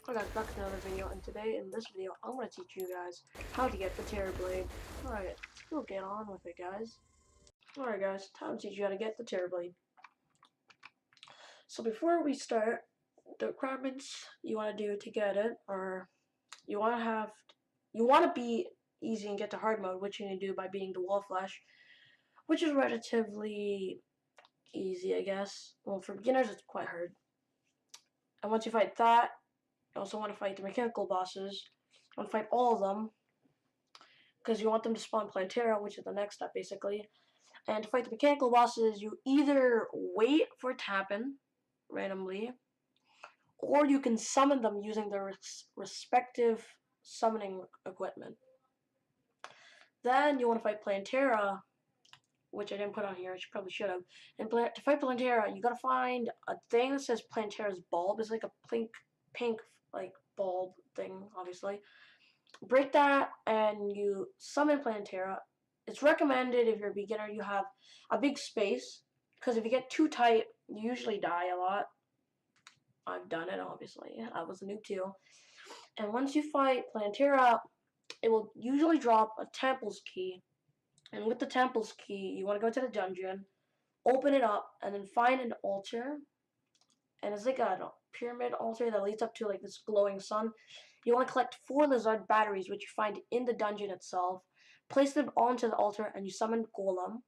Hi guys, back to another video, and today in this video I'm going to teach you guys how to get the Tera blade. Alright, let's get on with it, guys. Alright guys, time to teach you how to get the Tera blade. So before we start, the requirements you want to do to get it are you want to be easy and get to hard mode, which you can do by beating the wall flash, which is relatively easy, I guess. Well, for beginners it's quite hard. And once you fight that, you also want to fight the mechanical bosses. You want to fight all of them, because you want them to spawn Plantera, which is the next step basically. And to fight the mechanical bosses, you either wait for it to happen randomly, or you can summon them using their respective summoning equipment. Then you want to fight Plantera, which I didn't put on here, which you probably should have. And to fight Plantera, you gotta find a thing that says Plantera's bulb. It's like a pink like bulb thing, obviously. Break that and you summon Plantera. It's recommended if you're a beginner you have a big space, because if you get too tight you usually die a lot. I've done it, obviously. I was a noob too. And once you fight Plantera, it will usually drop a temple's key. And with the temple's key, you want to go to the dungeon, open it up, and then find an altar. And it's like a pyramid altar that leads up to like this glowing sun. You want to collect 4 lizard batteries, which you find in the dungeon itself. Place them onto the altar, and you summon Golem.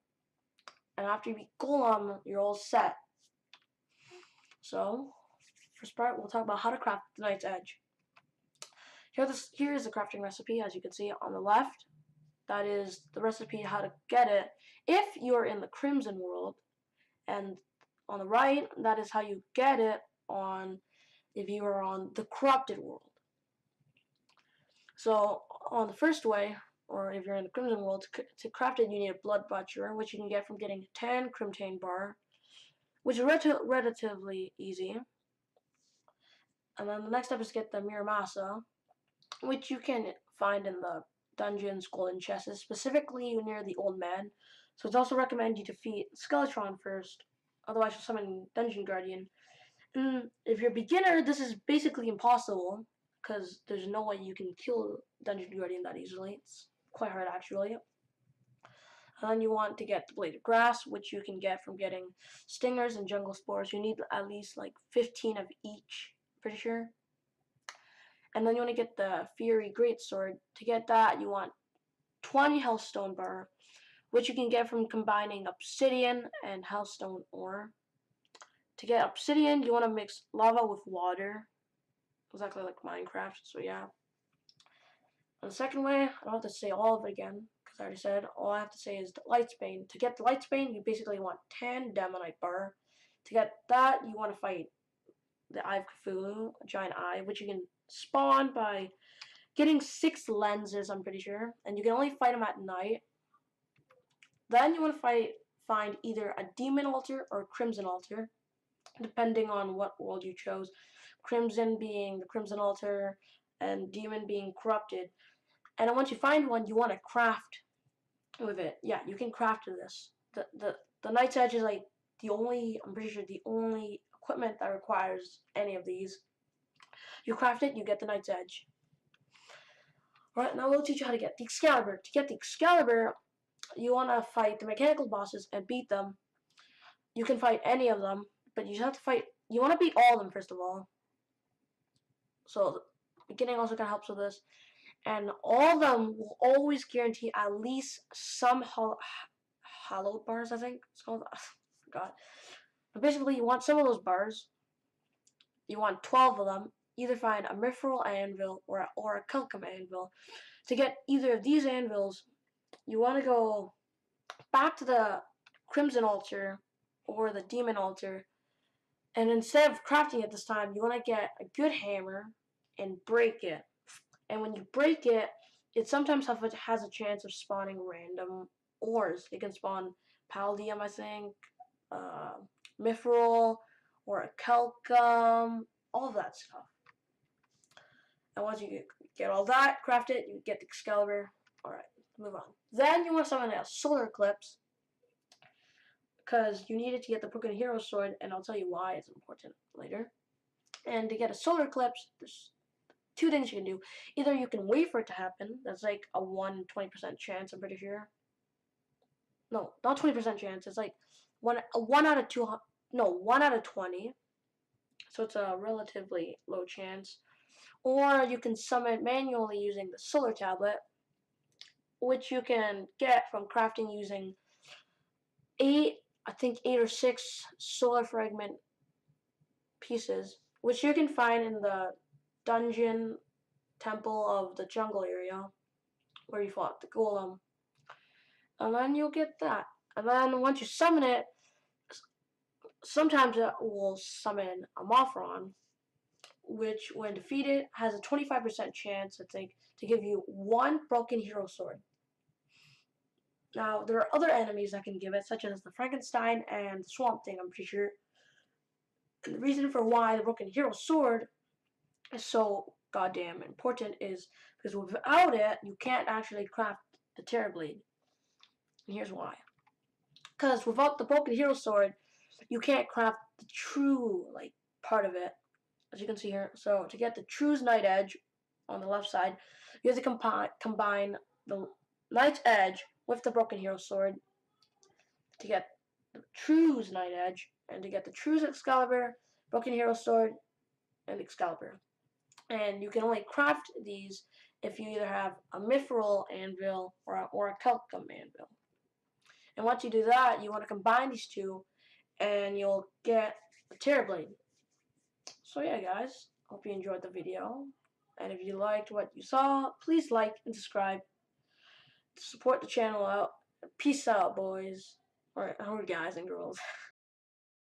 And after you beat Golem, you're all set. So, first part, we'll talk about how to craft the Knight's Edge. Here is the crafting recipe, as you can see on the left. That is the recipe how to get it if you're in the Crimson world. And on the right, that is how you get it if you are on the Corrupted world. So on the first way, or if you're in the Crimson world, to craft it you need a Blood Butcher, which you can get from getting 10 Crimtane bar, which is relatively easy. And then the next step is to get the Miramasa, which you can find in the dungeon's golden chests, specifically near the Old Man. So it's also recommended you defeat Skeletron first, otherwise you'll summon Dungeon Guardian. And if you're a beginner, this is basically impossible, because there's no way you can kill Dungeon Guardian that easily. It's quite hard actually. And then you want to get the Blade of Grass, which you can get from getting Stingers and Jungle Spores. You need at least like 15 of each, pretty sure. And then you want to get the Fury Greatsword. To get that, you want 20 Hellstone bar, which you can get from combining Obsidian and Hellstone ore. To get Obsidian, you want to mix lava with water, exactly like Minecraft, so yeah. And the second way, I don't have to say all of it again, because I already said, all I have to say is the Lightsbane. To get the Lightsbane, you basically want 10 Demonite bar. To get that, you want to fight the Eye of Cthulhu, a giant eye, which you can spawn by getting 6 lenses, I'm pretty sure, and you can only fight them at night. Then you want to find either a Demon Altar or a Crimson Altar, depending on what world you chose. Crimson being the Crimson Altar, and Demon being Corrupted. And then once you find one, you want to craft with it. Yeah, you can craft this. The Knight's Edge is like I'm pretty sure the only equipment that requires any of these. You craft it, you get the Knight's Edge. Alright, now we'll teach you how to get the Excalibur. To get the Excalibur, you want to fight the mechanical bosses and beat them. You can fight any of them, but you have to fight. You want to beat all of them first of all. So the beginning also kind of helps with this. And all of them will always guarantee at least some hallowed bars, I think it's called. I forgot. But basically, you want some of those bars. You want 12 of them. Either find a Mithril anvil or a Kelkum anvil. To get either of these anvils, you want to go back to the Crimson Altar or the Demon Altar, and instead of crafting it this time, you want to get a good hammer and break it. And when you break it, it sometimes has a chance of spawning random ores. It can spawn Palladium, I think, Mithril, or a Kelkum, all of that stuff. And once you get all that, craft it, you get the Excalibur. Alright, move on. Then you want to summon a Solar Eclipse, because you need it to get the Broken Hero Sword, and I'll tell you why it's important later. And to get a Solar Eclipse, there's two things you can do. Either you can wait for it to happen. That's like a 20% chance, I'm pretty sure. No, not 20% chance. It's like a 1 out of 2. No, 1 out of 20. So it's a relatively low chance. Or you can summon manually using the solar tablet, which you can get from crafting using I think 8 or 6 solar fragment pieces, which you can find in the dungeon temple of the jungle area where you fought the golem. And then you'll get that. And then once you summon it, sometimes it will summon a Mothron, which when defeated has a 25% chance, I think, to give you 1 broken hero sword. Now, there are other enemies that can give it, such as the Frankenstein and the Swamp Thing, I'm pretty sure. And the reason for why the broken hero sword is so goddamn important is because without it, you can't actually craft the Tera blade. And here's why. Because without the broken hero sword, you can't craft the true part of it, as you can see here. So to get the true Night Edge on the left side, you have to combine the Knight's Edge with the broken hero sword to get the true Night Edge, and to get the true Excalibur, broken hero sword, and Excalibur. And you can only craft these if you either have a mithril anvil or a talcum anvil. And once you do that, you want to combine these two, and you'll get a Tera blade. So yeah, guys, hope you enjoyed the video. And if you liked what you saw, please like and subscribe to support the channel out. Peace out, boys. Or guys and girls.